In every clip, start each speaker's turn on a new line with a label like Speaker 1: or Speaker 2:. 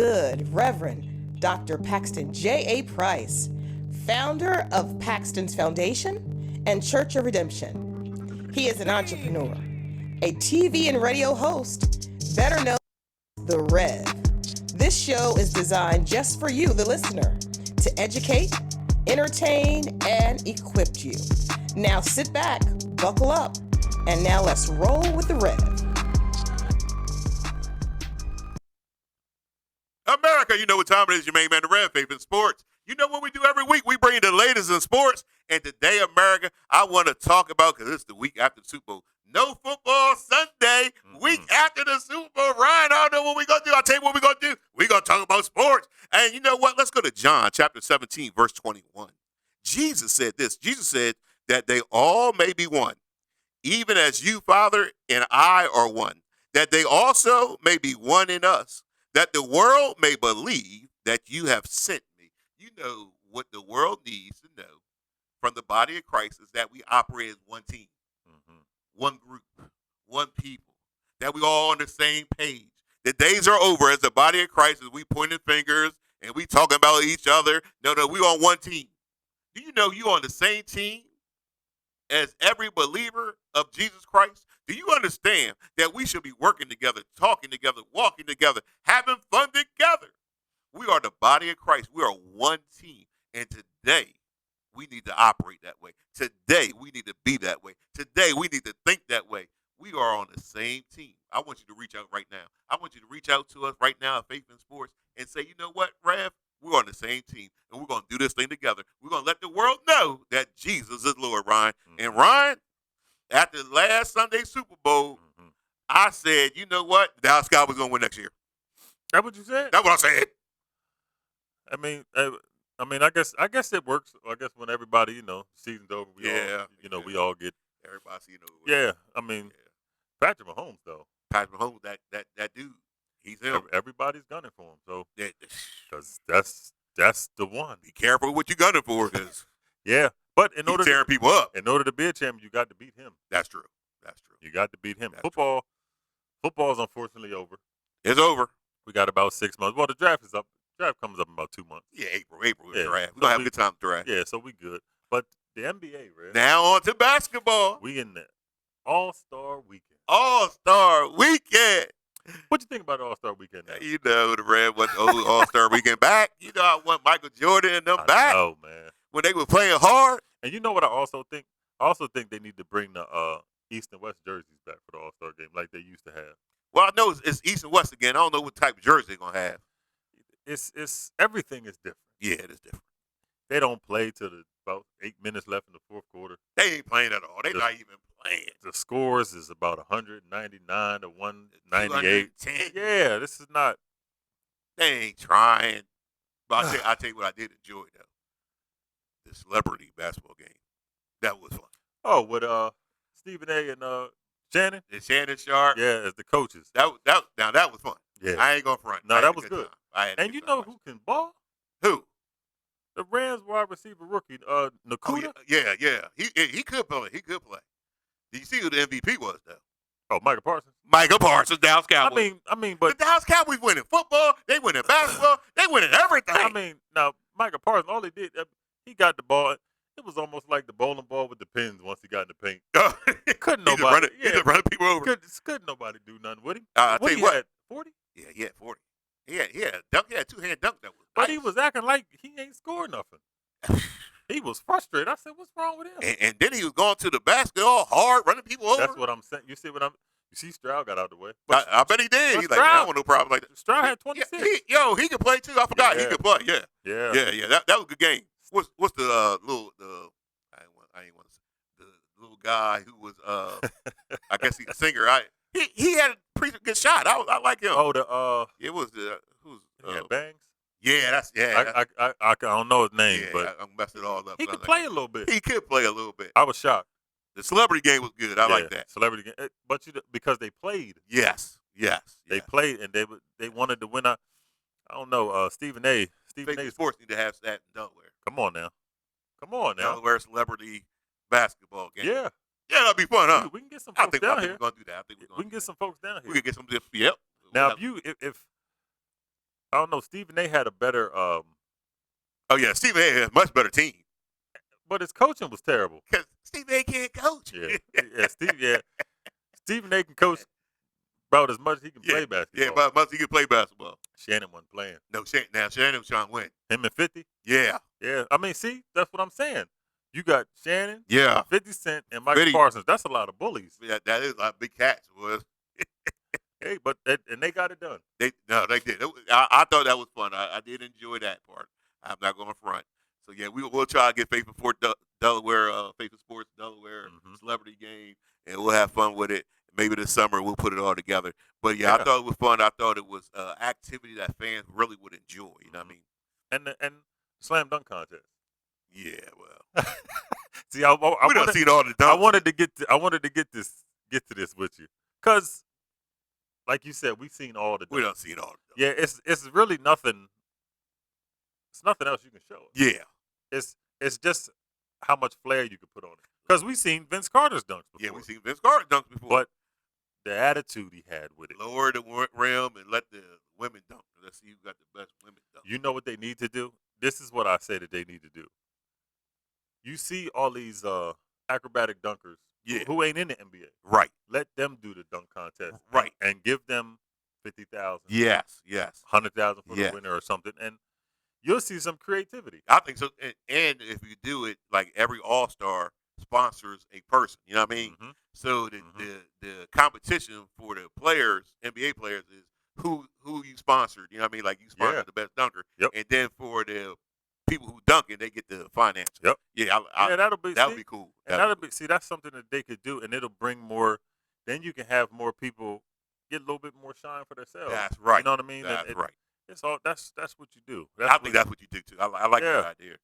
Speaker 1: good, Reverend Dr. Paxton J.A. Price, founder of Paxton's Foundation and Church of Redemption. He is an entrepreneur, a TV and radio host, better known as The Rev. This show is designed just for you, the listener, to educate, entertain, and equip you. Now sit back, buckle up, and now let's roll with The Rev.
Speaker 2: America, you know what time it is. Your main man, The Rev, favorite sports. You know what we do every week? We bring you the latest in sports. And today, America, I want to talk about, because it's the week after the Super Bowl. No football Sunday, week after the Super Bowl. Ryan, I don't know what we're going to do. I'll tell you what we're going to do. We're going to talk about sports. And you know what? Let's go to John chapter 17, verse 21. Jesus said this. Jesus said that they all may be one, even as you, Father, and I are one, that they also may be one in us, that the world may believe that you have sent me. You know what the world needs to know from the body of Christ is that we operate as one team, one group, one people, that we all on the same page. The days are over as the body of Christ as we pointing fingers and we talking about each other. No, we on one team. Do you know you on the same team as every believer of Jesus Christ? Do you understand that we should be working together, talking together, walking together, having fun together? We are the body of Christ. We are one team. And today, we need to operate that way. Today, we need to be that way. Today, we need to think that way. We are on the same team. I want you to reach out right now. I want you to reach out to us right now at Faith in Sports and say, you know what, Rev? We're on the same team, and we're going to do this thing together. We're going to let the world know that Jesus is Lord, Ryan. And Ryan, after last Sunday's Super Bowl, I said, you know what? The Dallas Cowboys going to win next year.
Speaker 3: That what you said?
Speaker 2: That's what I said.
Speaker 3: I mean, I guess it works. I guess when everybody, season's over, we all get.
Speaker 2: Everybody see over.
Speaker 3: Yeah, I mean, Patrick Mahomes though.
Speaker 2: Patrick Mahomes, that dude, he's him.
Speaker 3: Everybody's gunning for him, so
Speaker 2: Yeah.
Speaker 3: because that's the one.
Speaker 2: Be careful what you gunning for, because
Speaker 3: Yeah, but in
Speaker 2: he's
Speaker 3: order
Speaker 2: tearing people up.
Speaker 3: to be a champion, you got to beat him.
Speaker 2: That's true.
Speaker 3: You got to beat him.
Speaker 2: That's
Speaker 3: Football's unfortunately over.
Speaker 2: It's over.
Speaker 3: We got about 6 months. Well, the draft is up. Draft comes up in about 2 months.
Speaker 2: Yeah, April is
Speaker 3: Yeah.
Speaker 2: draft. We're going to have a good time to draft.
Speaker 3: Yeah, so we good. But the NBA, right?
Speaker 2: Now on to basketball.
Speaker 3: We in the All-Star Weekend.
Speaker 2: All-Star Weekend.
Speaker 3: What you think about All-Star Weekend now?
Speaker 2: You know, the Red wants old All-Star Weekend back. You know, I want Michael Jordan and them back.
Speaker 3: Oh man.
Speaker 2: When they were playing hard.
Speaker 3: And you know what I also think? I also think they need to bring the East and West jerseys back for the All-Star game like they used to have.
Speaker 2: Well, I know it's East and West again. I don't know what type of jersey they're going to have.
Speaker 3: It's everything is different.
Speaker 2: Yeah, it is different.
Speaker 3: They don't play till about 8 minutes left in the fourth quarter.
Speaker 2: They ain't playing at all. They're not even playing.
Speaker 3: The scores is about 199 to 198.
Speaker 2: 210.
Speaker 3: Yeah, this is not.
Speaker 2: They ain't trying. But I'll tell you what I did enjoy, though. The celebrity basketball game. That was fun.
Speaker 3: Oh, with Stephen A. and Shannon.
Speaker 2: And Shannon Sharp.
Speaker 3: Yeah, as the coaches.
Speaker 2: Now that was fun.
Speaker 3: Yeah.
Speaker 2: I ain't gonna front.
Speaker 3: No,
Speaker 2: I had
Speaker 3: that
Speaker 2: a
Speaker 3: was good.
Speaker 2: time. I had a
Speaker 3: And
Speaker 2: good
Speaker 3: you
Speaker 2: time
Speaker 3: know
Speaker 2: watching.
Speaker 3: who can ball?
Speaker 2: Who?
Speaker 3: The Rams wide receiver rookie,
Speaker 2: Oh,
Speaker 3: Nakuda.
Speaker 2: yeah. He could play. He could play. Did you see who the MVP was, though?
Speaker 3: Oh, Michael Parsons.
Speaker 2: Michael Parsons, Dallas Cowboys.
Speaker 3: I mean, but
Speaker 2: the Dallas Cowboys winning football. They winning basketball. They winning everything.
Speaker 3: now Michael Parsons, all he did, he got the ball. It was almost like the bowling ball with the pins once he got in the paint. Couldn't
Speaker 2: He just
Speaker 3: nobody.
Speaker 2: running people over.
Speaker 3: Couldn't nobody do nothing with him.
Speaker 2: I'll tell you what.
Speaker 3: Had 40?
Speaker 2: Yeah, he had 40. He had a dunk. He had a two-hand dunk that was
Speaker 3: But
Speaker 2: nice.
Speaker 3: he was acting like he ain't scored nothing. He was frustrated. I said, "What's wrong with him?"
Speaker 2: And then he was going to the basket all hard, running people over.
Speaker 3: That's what I'm saying. You see Stroud got out the way.
Speaker 2: I bet he did.
Speaker 3: but
Speaker 2: He's like, I don't want no problem like that.
Speaker 3: Stroud had 26.
Speaker 2: He could play too. I forgot he
Speaker 3: Yeah.
Speaker 2: could play. Yeah.
Speaker 3: Yeah.
Speaker 2: That was a good game. What's the I ain't want to say the little guy who was I guess he's a singer. He had a pretty good shot. I like him.
Speaker 3: Oh,
Speaker 2: It was the who's
Speaker 3: Bangs.
Speaker 2: yeah.
Speaker 3: I don't know his name,
Speaker 2: yeah,
Speaker 3: but
Speaker 2: I messed it all up.
Speaker 3: he could play a little bit.
Speaker 2: He could play a little bit.
Speaker 3: I was shocked.
Speaker 2: The celebrity game was good. I like that.
Speaker 3: Celebrity game, but because they played.
Speaker 2: Yes.
Speaker 3: They played and they wanted to win. I don't know. Stephen A.
Speaker 2: Sports need to have that in Delaware.
Speaker 3: Come on now.
Speaker 2: Delaware celebrity basketball game.
Speaker 3: Yeah.
Speaker 2: Yeah, that'd be fun, huh?
Speaker 3: Dude, we can get some
Speaker 2: I
Speaker 3: folks
Speaker 2: think
Speaker 3: down
Speaker 2: we're
Speaker 3: here.
Speaker 2: gonna do that. I think
Speaker 3: We can get some folks down here.
Speaker 2: We could get some. Yep.
Speaker 3: Now, if I don't know. Stephen A. had a better.
Speaker 2: Oh yeah, Stephen A. had a much better team.
Speaker 3: But his coaching was terrible.
Speaker 2: Because Stephen A. can't coach.
Speaker 3: Yeah, Stephen A. can coach about as much as he can play basketball.
Speaker 2: Yeah, about as much as he can play basketball.
Speaker 3: Shannon wasn't playing.
Speaker 2: No, Shannon was trying to win.
Speaker 3: Him and 50?
Speaker 2: Yeah.
Speaker 3: Yeah. I mean, see, that's what I'm saying. You got Shannon,
Speaker 2: yeah,
Speaker 3: 50 Cent, and Michael Parsons. That's a lot of bullies.
Speaker 2: Yeah, that is a lot of big cats, was.
Speaker 3: Hey, but they got it done.
Speaker 2: They did. I thought that was fun. I did enjoy that part. I'm not going to front. So yeah, we'll try to get Faithful Sport Delaware, Faithful Sports Delaware celebrity game, and we'll have fun with it. Maybe this summer we'll put it all together. But yeah, I thought it was fun. I thought it was activity that fans really would enjoy. You know what I mean?
Speaker 3: And slam dunk contest.
Speaker 2: Yeah, well.
Speaker 3: See,
Speaker 2: we done seen all the dunks.
Speaker 3: I wanted to get to this with you, cause, like you said, we've seen all the dunks.
Speaker 2: We done seen all the dunks.
Speaker 3: Yeah, it's really nothing. It's nothing else you can show.
Speaker 2: Yeah,
Speaker 3: it's just how much flair you can put on it. Cause we've seen Vince Carter's dunks before.
Speaker 2: Yeah, we've seen Vince Carter's dunks before.
Speaker 3: But the attitude he had with it.
Speaker 2: Lower the rim and let the women dunk. Let's see who got the best women dunk.
Speaker 3: You know what they need to do? This is what I say that they need to do. You see all these acrobatic dunkers who ain't in the NBA.
Speaker 2: Right.
Speaker 3: Let them do the dunk contest.
Speaker 2: Right.
Speaker 3: And give them $50,000.
Speaker 2: Yes.
Speaker 3: $100,000 for the winner or something. And you'll see some creativity.
Speaker 2: I think so. And if you do it, like every All-Star sponsors a person. You know what I mean? Mm-hmm. So the competition for the players, NBA players, is who you sponsored. You know what I mean? Like you sponsored the best dunker.
Speaker 3: Yep.
Speaker 2: And then for the people who dunk it, they get the finance.
Speaker 3: Yep.
Speaker 2: Yeah,
Speaker 3: that'll be
Speaker 2: cool.
Speaker 3: That'll be see, that's something that they could do, and it'll bring more. Then you can have more people get a little bit more shine for themselves.
Speaker 2: That's right.
Speaker 3: You know what I mean?
Speaker 2: That's right.
Speaker 3: It's all that's what you do.
Speaker 2: I think that's what you do too. I like that idea.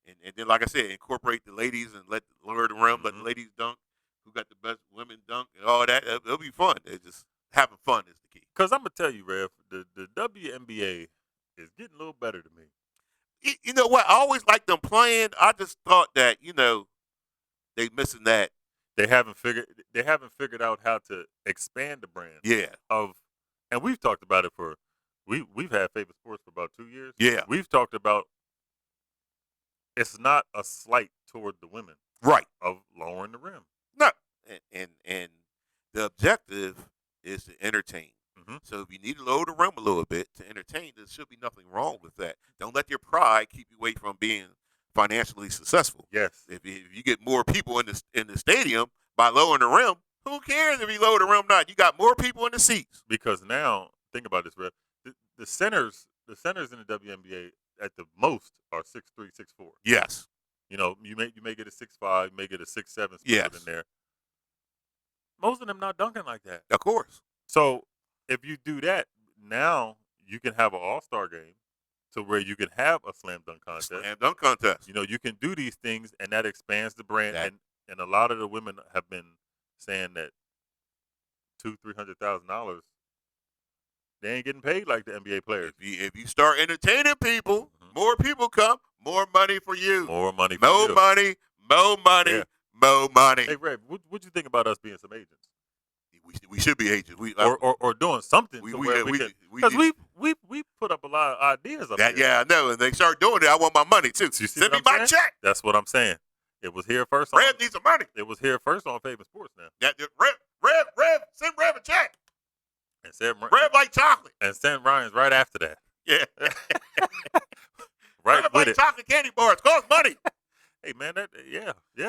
Speaker 2: And then, like I said, incorporate the ladies and let lower the rim, let the ladies dunk. Who got the best women dunk and all that? It'll be fun. It's just having fun is the key.
Speaker 3: Because I'm gonna tell you, Rev, the WNBA is getting a little better to me.
Speaker 2: You know what? I always liked them playing. I just thought that they missing that.
Speaker 3: They haven't figured out how to expand the brand.
Speaker 2: Yeah.
Speaker 3: And we've talked about it we've had Favorite Sports for about 2 years.
Speaker 2: Yeah.
Speaker 3: We've talked about it's not a slight toward the women.
Speaker 2: Right.
Speaker 3: Of lowering the rim.
Speaker 2: No. And the objective is to entertain.
Speaker 3: Mm-hmm.
Speaker 2: So if you need to lower the rim a little bit to entertain, there should be nothing wrong with that. Don't let your pride keep you away from being financially successful.
Speaker 3: Yes.
Speaker 2: If you get more people in the stadium by lowering the rim, who cares if you lower the rim or not? You got more people in the seats.
Speaker 3: Because now, think about this, Red. The centers in the WNBA at the most are 6'3", 6'4".
Speaker 2: Yes.
Speaker 3: You know, you may get a 6'5", you may get a 6'7"
Speaker 2: yes.
Speaker 3: in there. Most of them not dunking like that.
Speaker 2: Of course.
Speaker 3: So if you do that, now you can have an all-star game to where you can have a slam dunk contest.
Speaker 2: Slam dunk contest.
Speaker 3: You know, you can do these things, and that expands the brand. And a lot of the women have been saying that $200,000-$300,000, they ain't getting paid like the NBA players.
Speaker 2: If you start entertaining people, more people come, more money for you.
Speaker 3: More money for
Speaker 2: you. More money. More money.
Speaker 3: Hey, Rev, what'd you think about us being some agents?
Speaker 2: We should be agents.
Speaker 3: Or doing something. Because we put up a lot of ideas up there.
Speaker 2: Yeah, I know. And they start doing it. I want my money too. Send me my check.
Speaker 3: That's what I'm saying. It was here first.
Speaker 2: Rev needs some money.
Speaker 3: It was here first on Favorite Sports now.
Speaker 2: Rev, send Rev a check.
Speaker 3: And
Speaker 2: Rev like chocolate.
Speaker 3: And send Ryan's right after that.
Speaker 2: Yeah.
Speaker 3: Right
Speaker 2: Rev
Speaker 3: with
Speaker 2: like chocolate candy bars. Cost money.
Speaker 3: Hey man,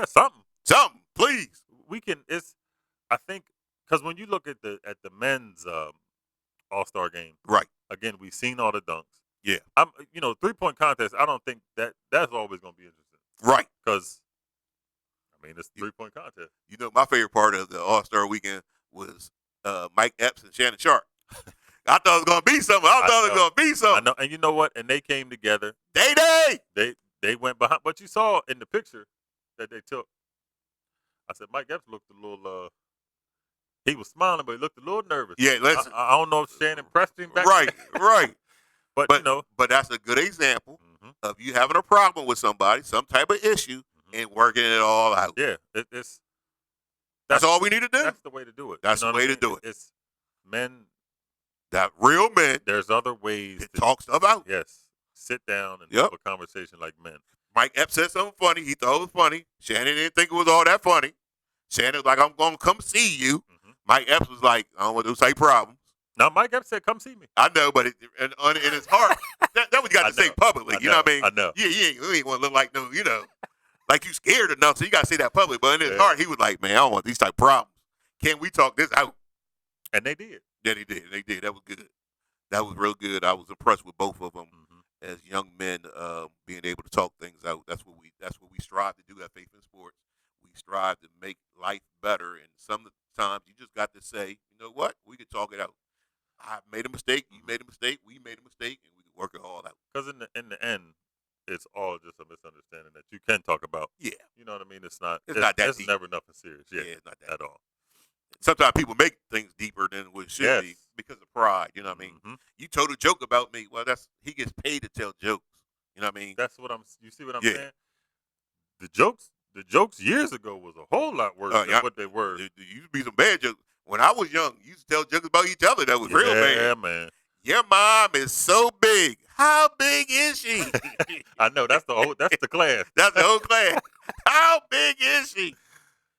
Speaker 3: something.
Speaker 2: Something, please.
Speaker 3: We can. I think because when you look at the men's All-Star game,
Speaker 2: right?
Speaker 3: Again, we've seen all the dunks.
Speaker 2: Yeah.
Speaker 3: 3-point contest. I don't think that's always going to be interesting.
Speaker 2: Right.
Speaker 3: Because it's 3-point contest.
Speaker 2: You know, my favorite part of the All-Star weekend was Mike Epps and Shannon Sharp. I thought it was going to be something. I
Speaker 3: know. And you know what? And they came together.
Speaker 2: They
Speaker 3: went behind. But you saw in the picture that they took. I said Mike Epps looked a little. He was smiling, but he looked a little nervous.
Speaker 2: Yeah, listen.
Speaker 3: I don't know if Shannon pressed him back.
Speaker 2: Right.
Speaker 3: But
Speaker 2: but that's a good example of you having a problem with somebody, some type of issue, and working it all out.
Speaker 3: Yeah,
Speaker 2: that's all we need to do.
Speaker 3: That's the way to do it.
Speaker 2: That's the way to do it.
Speaker 3: It's men
Speaker 2: That real men
Speaker 3: There's other ways
Speaker 2: that
Speaker 3: to
Speaker 2: talk stuff out.
Speaker 3: Yes, sit down and
Speaker 2: Yep.
Speaker 3: have a conversation like men.
Speaker 2: Mike Epps said something funny. He thought it was funny. Shannon didn't think it was all that funny. Shannon was like, I'm going to come see you.
Speaker 3: Mm-hmm.
Speaker 2: Mike Epps was like, I don't want those type problems.
Speaker 3: Now, Mike Epps said, come see me.
Speaker 2: I know, but in his heart, that what you got to say publicly. You know what I mean?
Speaker 3: I know.
Speaker 2: Yeah, you ain't want to look like no, like you scared enough, so you got to say that public. But in his heart, he was like, man, I don't want these type of problems. Can we talk this out?
Speaker 3: And they did.
Speaker 2: Yeah, they did. They did. That was good. That was real good. I was impressed with both of them as young men being able to talk things out. That's what we strive to do at Faith in Sports. We strive to make life better, and sometimes you just got to say, you know what, we could talk it out. I made a mistake. You made a mistake. We made a mistake, and we can work it all out.
Speaker 3: Because in the end, it's all just a misunderstanding that you can talk about.
Speaker 2: Yeah,
Speaker 3: you know what I mean. It's not
Speaker 2: that
Speaker 3: it's
Speaker 2: deep.
Speaker 3: never nothing serious. Yeah,
Speaker 2: it's not that
Speaker 3: at all.
Speaker 2: Sometimes people make things deeper than what it should be because of pride. You know what I mean?
Speaker 3: Mm-hmm.
Speaker 2: You told a joke about me. Well, he gets paid to tell jokes. You know what I mean?
Speaker 3: That's what you see what I'm saying? The jokes years ago was a whole lot worse than what they were.
Speaker 2: There used to be some bad jokes. When I was young, you used to tell jokes about each other that was real bad.
Speaker 3: Yeah, man.
Speaker 2: Your mom is so big. How big is she?
Speaker 3: I know that's the class.
Speaker 2: That's the whole class. How big is she?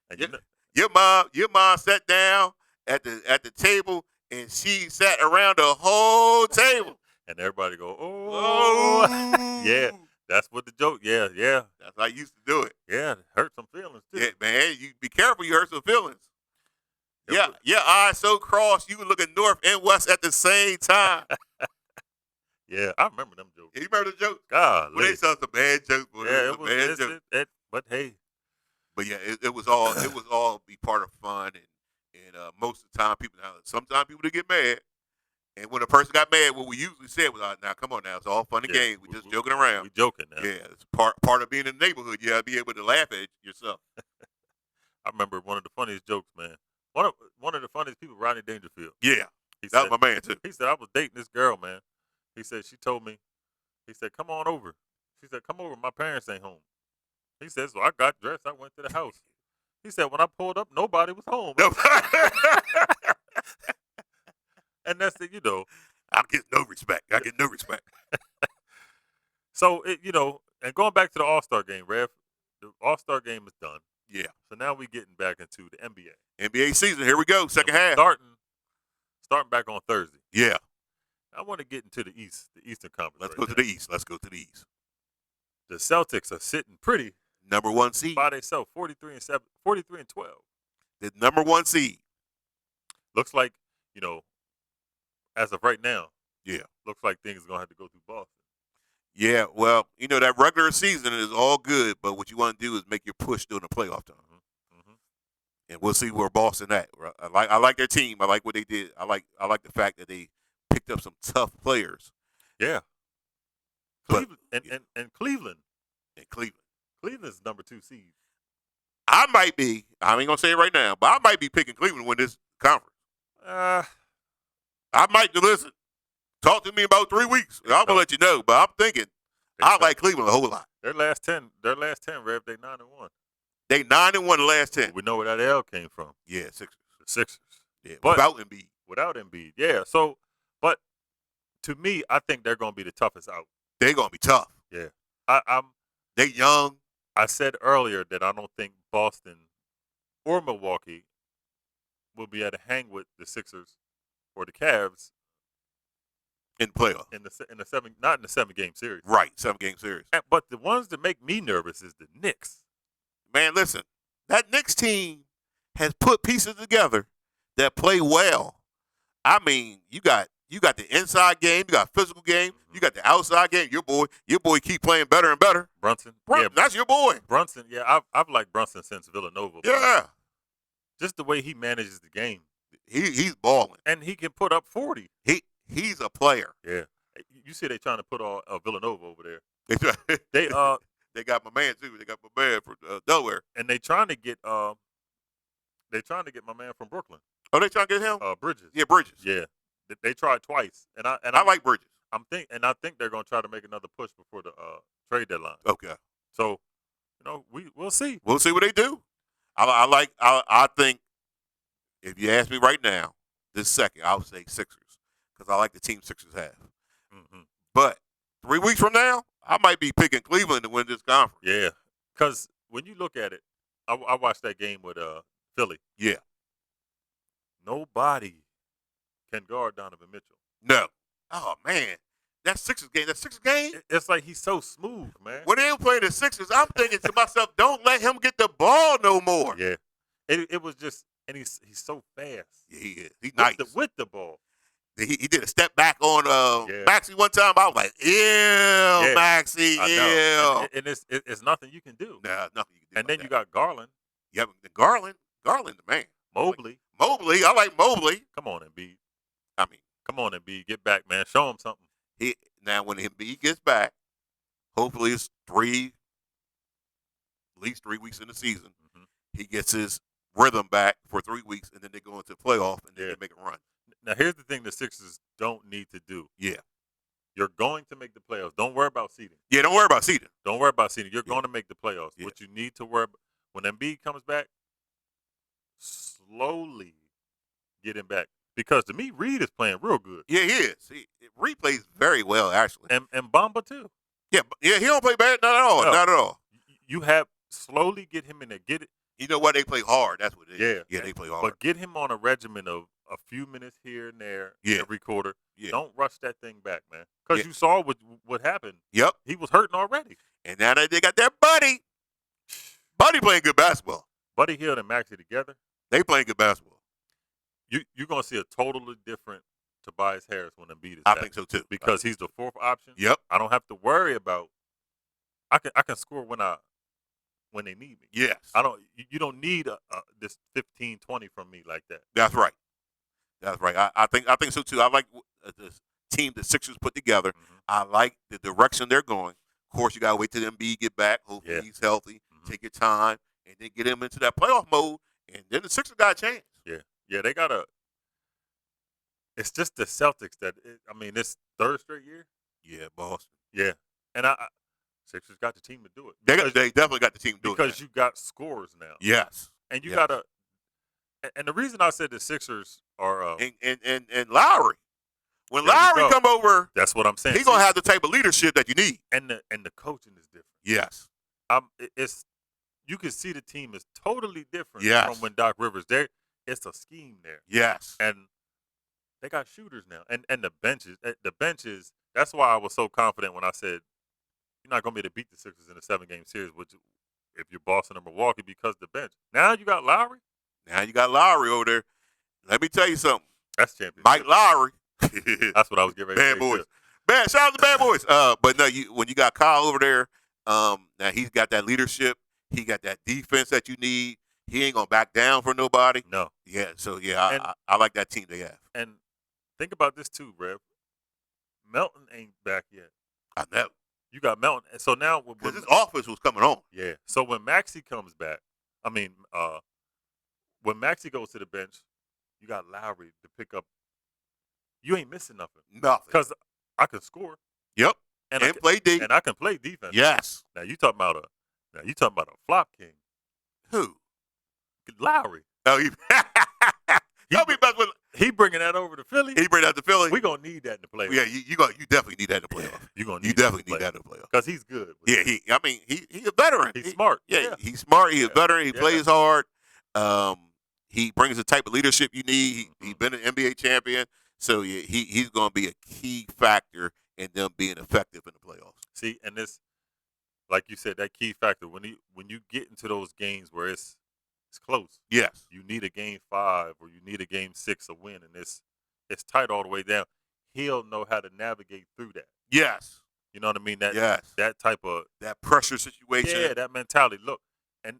Speaker 3: And
Speaker 2: your mom sat down at the table and she sat around the whole table.
Speaker 3: And everybody go, oh. Yeah, that's what the joke. Yeah.
Speaker 2: That's how I used to do it.
Speaker 3: Yeah, it hurt some feelings too.
Speaker 2: Yeah, man, you be careful. You hurt some feelings. Yeah, your eyes so crossed, you were looking north and west at the same time.
Speaker 3: Yeah, I remember them jokes.
Speaker 2: You remember the jokes?
Speaker 3: God,
Speaker 2: they saw some bad jokes.
Speaker 3: Yeah, it was bad jokes. But hey,
Speaker 2: but yeah, it was all be part of fun, and most of the time sometimes people would get mad, and when a person got mad, what we usually said was, "Now come on, now it's all fun and games. We're just joking around.
Speaker 3: We joking now.
Speaker 2: Yeah, it's part of being in the neighborhood. You gotta be able to laugh at yourself."
Speaker 3: I remember one of the funniest jokes, man. One of the funniest people, Rodney Dangerfield.
Speaker 2: Yeah, that was my man too.
Speaker 3: He said, I was dating this girl, man. He said, she told me, he said, come on over. She said, come over, my parents ain't home. He said, so I got dressed, I went to the house. He said, when I pulled up, nobody was home. And that's it,
Speaker 2: I get no respect.
Speaker 3: So, and going back to the All-Star game, Rev, the All-Star game is done.
Speaker 2: Yeah.
Speaker 3: So now we're getting back into the NBA.
Speaker 2: NBA season, here we go, second half.
Speaker 3: Starting back on Thursday.
Speaker 2: Yeah.
Speaker 3: I want to get into the Eastern Conference.
Speaker 2: Let's go to the East.
Speaker 3: The Celtics are sitting pretty.
Speaker 2: Number 1 seed.
Speaker 3: By themselves, 43-12.
Speaker 2: The number 1 seed.
Speaker 3: Looks like, as of right now.
Speaker 2: Yeah.
Speaker 3: Looks like things are going to have to go through Boston.
Speaker 2: Yeah, well, that regular season is all good, but what you want to do is make your push during the playoff time.
Speaker 3: Mm-hmm.
Speaker 2: And we'll see where Boston at. I like their team. I like what they did. I like the fact that they picked up some tough players.
Speaker 3: Yeah. Cleveland. And Cleveland. Cleveland's number 2 seed.
Speaker 2: I ain't going to say it right now, but I might be picking Cleveland to win this conference.
Speaker 3: I
Speaker 2: might listen. Talk to me about 3 weeks. I'm gonna let you know, but I'm thinking I like Cleveland a whole lot.
Speaker 3: Their last 10, Rev, they 9-1.
Speaker 2: They 9-1 the last 10.
Speaker 3: We know where that L came from.
Speaker 2: Yeah, Sixers.
Speaker 3: The Sixers.
Speaker 2: Yeah, without Embiid.
Speaker 3: Yeah. So, but to me, I think they're gonna be the toughest out.
Speaker 2: They're gonna be tough.
Speaker 3: Yeah.
Speaker 2: They young.
Speaker 3: I said earlier that I don't think Boston or Milwaukee will be able to hang with the Sixers or the Cavs.
Speaker 2: In playoff.
Speaker 3: In the 7, not in the 7-game series.
Speaker 2: Right, 7-game series.
Speaker 3: But the ones that make me nervous is the Knicks.
Speaker 2: Man, listen, that Knicks team has put pieces together that play well. I mean, you got the inside game, you got physical game, you got the outside game. Your boy keep playing better and better.
Speaker 3: Brunson,
Speaker 2: that's your boy.
Speaker 3: Brunson, yeah, I've liked Brunson since Villanova.
Speaker 2: Yeah,
Speaker 3: just the way he manages the game.
Speaker 2: He's balling,
Speaker 3: and he can put up 40.
Speaker 2: He's a player.
Speaker 3: Yeah. You see they trying to put all Villanova over there.
Speaker 2: They got my man too. They got my man from Delaware.
Speaker 3: And they trying to get my man from Brooklyn.
Speaker 2: Oh, they trying to get him?
Speaker 3: Bridges.
Speaker 2: Yeah, Bridges.
Speaker 3: Yeah. They tried twice. And I
Speaker 2: like Bridges.
Speaker 3: I think they're going to try to make another push before the trade deadline.
Speaker 2: Okay.
Speaker 3: So, we'll see.
Speaker 2: We'll see what they do. I think if you ask me right now, this second, I would say Sixers. because I like the team Sixers have.
Speaker 3: Mm-hmm.
Speaker 2: But 3 weeks from now, I might be picking Cleveland to win this conference.
Speaker 3: Yeah, because when you look at it, I watched that game with Philly.
Speaker 2: Yeah.
Speaker 3: Nobody can guard Donovan Mitchell.
Speaker 2: No. Oh, man. That Sixers game?
Speaker 3: It's like he's so smooth, man.
Speaker 2: When they were playing the Sixers, I'm thinking to myself, don't let him get the ball no more.
Speaker 3: Yeah. It was just, and he's so fast.
Speaker 2: Yeah, he is. He's nice.
Speaker 3: With the ball.
Speaker 2: He did a step back on Maxey one time. I was like, ew, Maxey, ew.
Speaker 3: And it's nothing you can do.
Speaker 2: Nah, nothing you can do.
Speaker 3: And then you got Garland.
Speaker 2: Yeah, Garland, the man.
Speaker 3: Mobley.
Speaker 2: I like Mobley.
Speaker 3: Come on, Embiid.
Speaker 2: I mean,
Speaker 3: come on, Embiid. Get back, man. Show him something.
Speaker 2: Now, when Embiid gets back, hopefully it's at least 3 weeks in the season.
Speaker 3: Mm-hmm.
Speaker 2: He gets his rhythm back for 3 weeks, and then they go into the playoff, and then they make a run.
Speaker 3: Now, here's the thing the Sixers don't need to do.
Speaker 2: Yeah.
Speaker 3: You're going to make the playoffs. Don't worry about seeding.
Speaker 2: Yeah, don't worry about seeding.
Speaker 3: Don't worry about seeding. You're going to make the playoffs.
Speaker 2: Yeah.
Speaker 3: What you need to worry about, when Embiid comes back, slowly get him back. Because to me, Reed is playing real good.
Speaker 2: Yeah, he is. Reed plays very well, actually.
Speaker 3: And Bamba, too.
Speaker 2: Yeah, he don't play bad. Not at all.
Speaker 3: No.
Speaker 2: Not at all.
Speaker 3: You have slowly get him in there. Get it.
Speaker 2: You know what? They play hard. That's what it is.
Speaker 3: Yeah.
Speaker 2: Yeah, they play hard.
Speaker 3: But get him on a regimen of a few minutes here and there every quarter.
Speaker 2: Yeah.
Speaker 3: Don't rush that thing back, man. Because you saw what happened.
Speaker 2: Yep.
Speaker 3: He was hurting already.
Speaker 2: And now that they got their buddy. Buddy playing good basketball.
Speaker 3: Buddy Hield and Maxey together.
Speaker 2: They playing good basketball.
Speaker 3: You're going to see a totally different Tobias Harris when Embiid is
Speaker 2: I
Speaker 3: back.
Speaker 2: think so, too.
Speaker 3: Because he's the fourth option.
Speaker 2: Yep.
Speaker 3: I don't have to worry about I can score when they need me.
Speaker 2: Yes.
Speaker 3: You don't need this 15-20 from me like that.
Speaker 2: That's right. That's right. I think so too. I like the team the Sixers put together.
Speaker 3: Mm-hmm.
Speaker 2: I like the direction they're going. Of course, you got to wait till Embiid get back. Hopefully he's healthy.
Speaker 3: Mm-hmm.
Speaker 2: Take your time and then get him into that playoff mode. And then the Sixers got a chance.
Speaker 3: Yeah, they got it's just the Celtics this third straight year.
Speaker 2: Yeah, Boston.
Speaker 3: Yeah. And Sixers got the team to do it.
Speaker 2: They definitely got the team to do it.
Speaker 3: Because you got scores now.
Speaker 2: Yes.
Speaker 3: And you got and the reason I said the Sixers are
Speaker 2: and Lowry. When Lowry come over,
Speaker 3: that's what I'm saying.
Speaker 2: He's gonna have the type of leadership that you need.
Speaker 3: And the coaching is different.
Speaker 2: Yes.
Speaker 3: You can see the team is totally different
Speaker 2: Yes.
Speaker 3: from when Doc Rivers there. It's a scheme there.
Speaker 2: Yes.
Speaker 3: And they got shooters now. And the benches, that's why I was so confident when I said you're not gonna be able to beat the Sixers in a 7-game series, which if you're Boston or Milwaukee, because the bench. Now you got Lowry.
Speaker 2: Now you got Lowry over there. Let me tell you something.
Speaker 3: That's championship.
Speaker 2: Mike Lowry.
Speaker 3: That's what I was getting ready to say.
Speaker 2: Bad boys. Shout out to Bad Boys. But no, when you got Kyle over there, now he's got that leadership. He got that defense that you need. He ain't gonna back down for nobody.
Speaker 3: No.
Speaker 2: Yeah. So I like that team they have.
Speaker 3: And think about this too, Rev. Melton ain't back yet.
Speaker 2: I know.
Speaker 3: You got Melton, and so now
Speaker 2: because his offense was coming on.
Speaker 3: Yeah. So when Maxey comes back, when Maxey goes to the bench, you got Lowry to pick up. You ain't missing nothing.
Speaker 2: Nothing.
Speaker 3: Because I can score.
Speaker 2: Yep. And play D.
Speaker 3: And I can play defense.
Speaker 2: Yes.
Speaker 3: Now you talking about a flop king.
Speaker 2: Who?
Speaker 3: Lowry.
Speaker 2: Oh,
Speaker 3: he bringing that over to Philly.
Speaker 2: He bring that to Philly.
Speaker 3: We gonna need that in the playoffs.
Speaker 2: Yeah, you definitely need that in the playoffs.
Speaker 3: You
Speaker 2: definitely need that in the playoffs
Speaker 3: because he's good.
Speaker 2: Yeah, he's a veteran.
Speaker 3: He's smart.
Speaker 2: Yeah, he's smart. He's a veteran. He plays hard. He brings the type of leadership you need. He's been an NBA champion, so yeah, he's going to be a key factor in them being effective in the playoffs.
Speaker 3: See, and this, like you said, that key factor when you get into those games where it's close.
Speaker 2: Yes.
Speaker 3: You need a game 5 or you need a game 6 to win, and it's tight all the way down. He'll know how to navigate through that.
Speaker 2: Yes.
Speaker 3: You know what I mean? That type of
Speaker 2: that pressure situation.
Speaker 3: Yeah, that mentality. Look, and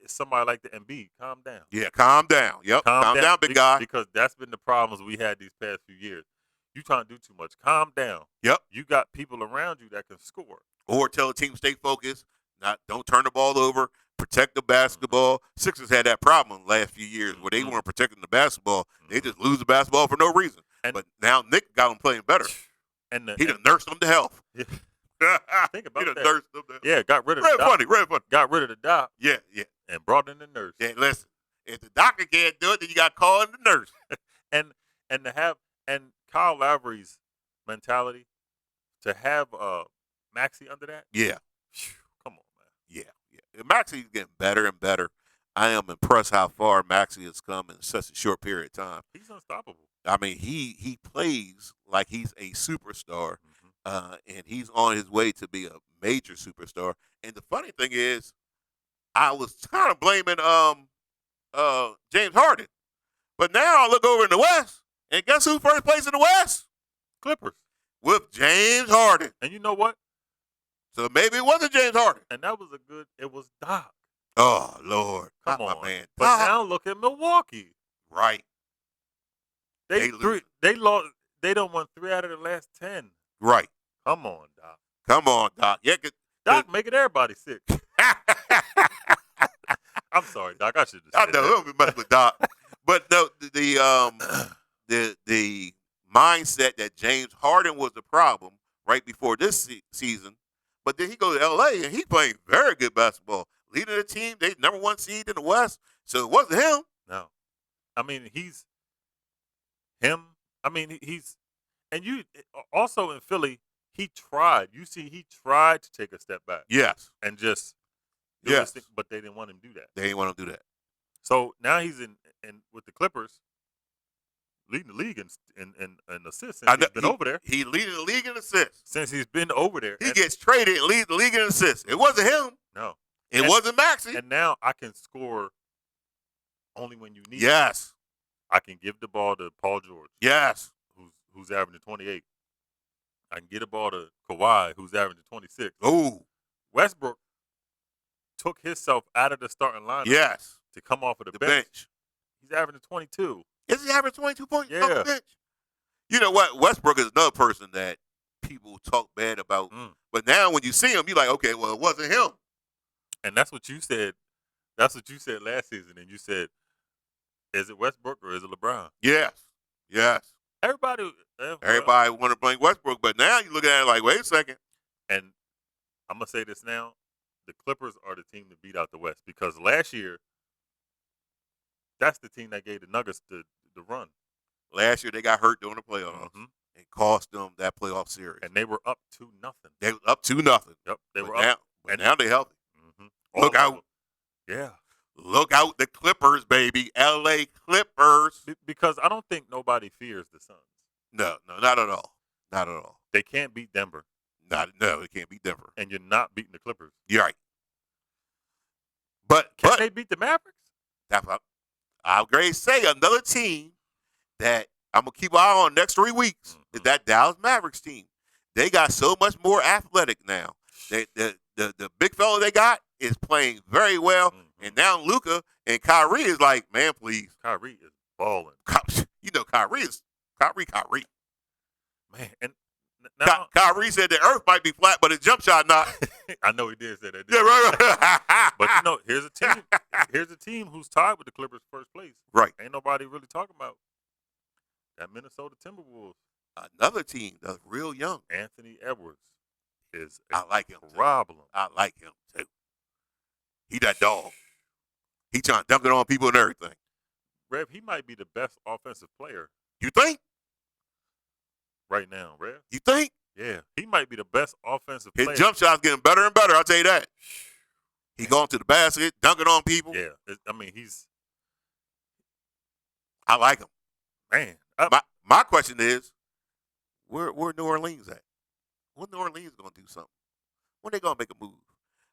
Speaker 3: somebody like the Embiid, calm down.
Speaker 2: Yeah, calm down. Yep. Calm down, big guy.
Speaker 3: Because that's been the problems we had these past few years. You trying to do too much. Calm down.
Speaker 2: Yep.
Speaker 3: You got people around you that can score.
Speaker 2: Or tell the team stay focused. Don't turn the ball over. Protect the basketball. Sixers had that problem in the last few years where they weren't protecting the basketball. They just lose the basketball for no reason. But now Nick got them playing better. He done nursed them to health.
Speaker 3: Yeah. Think about that.
Speaker 2: Nursed them to health.
Speaker 3: Yeah, got rid of
Speaker 2: Red funny.
Speaker 3: Got rid of the doc.
Speaker 2: Yeah.
Speaker 3: And brought in the nurse.
Speaker 2: Yeah, listen. If the doctor can't do it, then you got to call in the nurse.
Speaker 3: and Kyle Lowry's mentality to have Maxey under that.
Speaker 2: Yeah.
Speaker 3: Come on, man.
Speaker 2: Yeah. Maxey's getting better and better. I am impressed how far Maxey has come in such a short period of time.
Speaker 3: He's unstoppable.
Speaker 2: I mean, he plays like he's a superstar,
Speaker 3: Mm-hmm.
Speaker 2: and he's on his way to be a major superstar. And the funny thing is, I was kind of blaming James Harden, but now I look over in the West, and guess who first place in the West?
Speaker 3: Clippers.
Speaker 2: With James Harden.
Speaker 3: And you know what?
Speaker 2: So maybe it wasn't James Harden.
Speaker 3: And that was it was Doc.
Speaker 2: Oh, Lord.
Speaker 3: Come
Speaker 2: Not
Speaker 3: on.
Speaker 2: my man.
Speaker 3: But now look at Milwaukee.
Speaker 2: Right.
Speaker 3: They lost. They don't won 3 out of the last 10.
Speaker 2: Right.
Speaker 3: Come on, Doc.
Speaker 2: Come on, Doc. Yeah,
Speaker 3: Doc making everybody sick. I'm sorry, Doc. I should have said
Speaker 2: I know. Don't be messing with Doc. But no, the mindset that James Harden was the problem right before this season, but then he goes to L.A. and he's playing very good basketball, leading the team. They number 1 seed in the West, so it wasn't him.
Speaker 3: No, I mean he's him. I mean he's and you also in Philly. He tried. You see, he tried to take a step back.
Speaker 2: Yes,
Speaker 3: and just do
Speaker 2: yes,
Speaker 3: his thing, but they didn't want him to do that.
Speaker 2: They didn't want him to do that.
Speaker 3: So now he's in with the Clippers, leading the league in assists since he's been over there.
Speaker 2: He leading the league in assists.
Speaker 3: Since he's been over there.
Speaker 2: He gets traded and leads the league in assists. It wasn't him.
Speaker 3: No.
Speaker 2: It wasn't Maxey.
Speaker 3: And now I can score only when you need it.
Speaker 2: Yes.
Speaker 3: I can give the ball to Paul George.
Speaker 2: Yes.
Speaker 3: Who's averaging 28. I can get the ball to Kawhi, who's averaging 26.
Speaker 2: Ooh.
Speaker 3: Westbrook took himself out of the starting lineup.
Speaker 2: Yes.
Speaker 3: To come off of the
Speaker 2: bench.
Speaker 3: He's averaging 22.
Speaker 2: Is he averaging 22 points off
Speaker 3: Yeah.
Speaker 2: the bench? You know what? Westbrook is another person that people talk bad about. But now when you see him, you're like, okay, well, it wasn't him.
Speaker 3: And that's what you said. That's what you said last season. And you said, is it Westbrook or is it LeBron?
Speaker 2: Yes. Yes.
Speaker 3: Everybody
Speaker 2: want to blame Westbrook, but now you look at it like, wait a second.
Speaker 3: And I'm going to say this now. The Clippers are the team to beat out the West because last year, that's the team that gave the Nuggets the run.
Speaker 2: Last year, they got hurt during the playoffs. It cost them that playoff series.
Speaker 3: And they were up 2-0.
Speaker 2: They were up 2-0.
Speaker 3: Yep, they were
Speaker 2: now,
Speaker 3: up.
Speaker 2: But now they're healthy.
Speaker 3: Look out. Yeah.
Speaker 2: Look out, the Clippers, baby. L.A. Clippers.
Speaker 3: Because I don't think nobody fears the Suns.
Speaker 2: No, not at all. Not at all.
Speaker 3: They can't beat Denver.
Speaker 2: No, they can't beat Denver.
Speaker 3: And you're not beating the Clippers.
Speaker 2: You're right. But
Speaker 3: can they beat the Mavericks?
Speaker 2: That's what I'll grade say another team that I'm going to keep an eye on next 3 weeks is that Dallas Mavericks team. They got so much more athletic now. The big fella they got is playing very well. And now Luka and Kyrie is like, man, please.
Speaker 3: Kyrie is balling.
Speaker 2: You know, Kyrie.
Speaker 3: Man, and now
Speaker 2: Kyrie said the earth might be flat, but his jump shot not.
Speaker 3: I know he did say that.
Speaker 2: Yeah, right.
Speaker 3: But you know, here's a team. Here's a team who's tied with the Clippers first place.
Speaker 2: Right.
Speaker 3: Ain't nobody really talking about that Minnesota Timberwolves.
Speaker 2: Another team that's real young.
Speaker 3: Anthony Edwards is
Speaker 2: I like him
Speaker 3: problem.
Speaker 2: I like him too. He that dog. He trying to dunk it on people and everything.
Speaker 3: Rev, he might be the best offensive player.
Speaker 2: You think?
Speaker 3: Right now, Rev.
Speaker 2: You think?
Speaker 3: Yeah. He might be the best offensive player.
Speaker 2: His jump shot's getting better and better, I'll tell you that. He going to the basket, dunking on people.
Speaker 3: Yeah.
Speaker 2: I like him.
Speaker 3: Man.
Speaker 2: My question is, where New Orleans at? When New Orleans going to do something? When they going to make a move?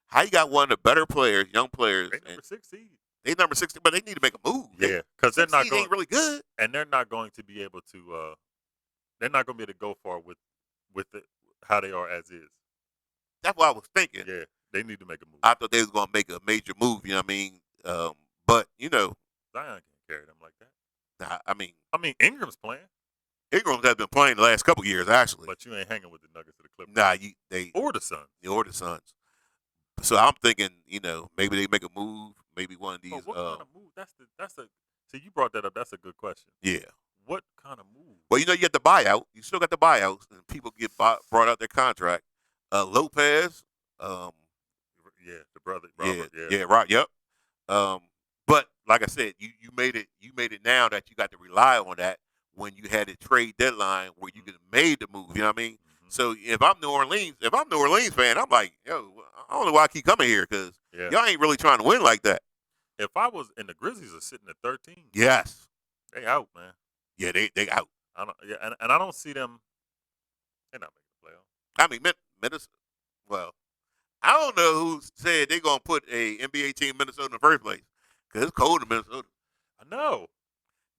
Speaker 2: How you got one of the better players, young players?
Speaker 3: They number 6 seed.
Speaker 2: They number 16, but they need to make a move.
Speaker 3: Yeah, because they're not going.
Speaker 2: Ain't really good,
Speaker 3: and they're not going to be able to. They're not going to be able to go far with how they are as is.
Speaker 2: That's what I was thinking.
Speaker 3: Yeah, they need to make a move.
Speaker 2: I thought they was going to make a major move. You know what I mean? But you know,
Speaker 3: Zion can't carry them like that.
Speaker 2: Nah, I mean,
Speaker 3: Ingram's playing.
Speaker 2: Ingram has been playing the last couple years, actually.
Speaker 3: But you ain't hanging with the Nuggets or the Clippers.
Speaker 2: Nah,
Speaker 3: or the Suns.
Speaker 2: Or the Suns. So I'm thinking, you know, maybe they make a move. Maybe one of these.
Speaker 3: What kind of move? So you brought that up. That's a good question.
Speaker 2: Yeah.
Speaker 3: What kind of move?
Speaker 2: Well, you know, you get the buyout. You still got the buyouts, and people get brought out their contract. Lopez.
Speaker 3: The brother.
Speaker 2: Robert,
Speaker 3: yeah.
Speaker 2: Right. Yep. But like I said, you made it. You made it now that you got to rely on that. when you had a trade deadline where you could have made the move. You know what I mean?
Speaker 3: Mm-hmm.
Speaker 2: So if I'm New Orleans fan, I'm like, yo, I don't know why I keep coming here because y'all ain't really trying to win like that.
Speaker 3: If I was in the Grizzlies are sitting at 13,
Speaker 2: yes,
Speaker 3: they out, man.
Speaker 2: Yeah, they out.
Speaker 3: I don't. Yeah, and I don't see them. They're not making the playoffs.
Speaker 2: I mean, Minnesota. Well, I don't know who said they're gonna put a NBA team in Minnesota in the first place because it's cold in Minnesota.
Speaker 3: I know.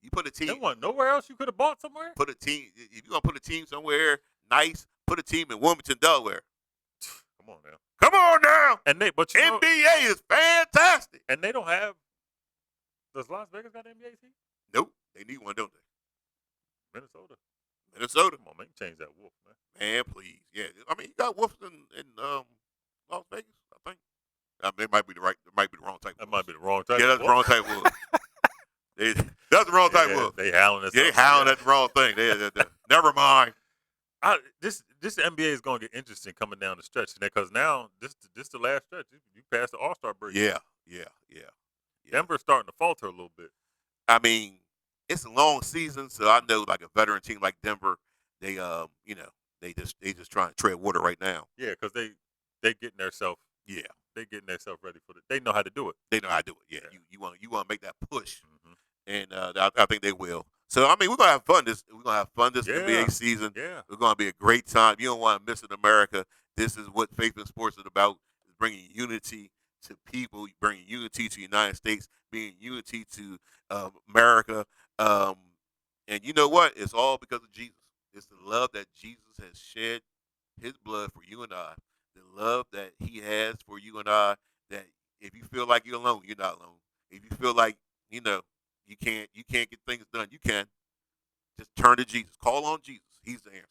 Speaker 2: You put a team.
Speaker 3: There wasn't nowhere else you could have bought somewhere.
Speaker 2: Put a team. If you're gonna put a team somewhere nice, put a team in Wilmington, Delaware.
Speaker 3: Come on now.
Speaker 2: Come on now.
Speaker 3: And
Speaker 2: NBA is fantastic.
Speaker 3: And they don't have. Does Las Vegas got an NBA team?
Speaker 2: Nope. They need one, don't they?
Speaker 3: Minnesota.
Speaker 2: Come
Speaker 3: on, man. Change that wolf, man.
Speaker 2: Man, please. Yeah. I mean, you got wolves in Las Vegas, I think. I mean, it might be the wrong type.
Speaker 3: That might be the wrong type.
Speaker 2: Yeah, that's the wrong type wolf. That's the wrong type wolf.
Speaker 3: They howling at
Speaker 2: they howling at the wrong thing. Never mind.
Speaker 3: This NBA is going to get interesting coming down the stretch because now this the last stretch. You passed the All-Star break.
Speaker 2: Yeah.
Speaker 3: Denver's starting to falter a little bit.
Speaker 2: I mean, it's a long season, so I know like a veteran team like Denver, they they just trying to tread water right now.
Speaker 3: Yeah, because they getting themselves.
Speaker 2: Yeah.
Speaker 3: They getting themselves ready for it. They know how to do it.
Speaker 2: They know how to do it. Yeah. You want to make that push,
Speaker 3: Mm-hmm.
Speaker 2: and I think they will. So I mean, we're gonna have fun. This NBA season.
Speaker 3: Yeah.
Speaker 2: It's gonna be a great time. You don't want to miss it, America. This is what Faith in Sports is about: is bringing unity to people, bringing unity to the United States, bringing unity to America. And you know what? It's all because of Jesus. It's the love that Jesus has shed His blood for you and I. The love that He has for you and I. That if you feel like you're alone, you're not alone. If you feel like you can't get things done, you can. Just turn to Jesus. Call on Jesus. He's the answer.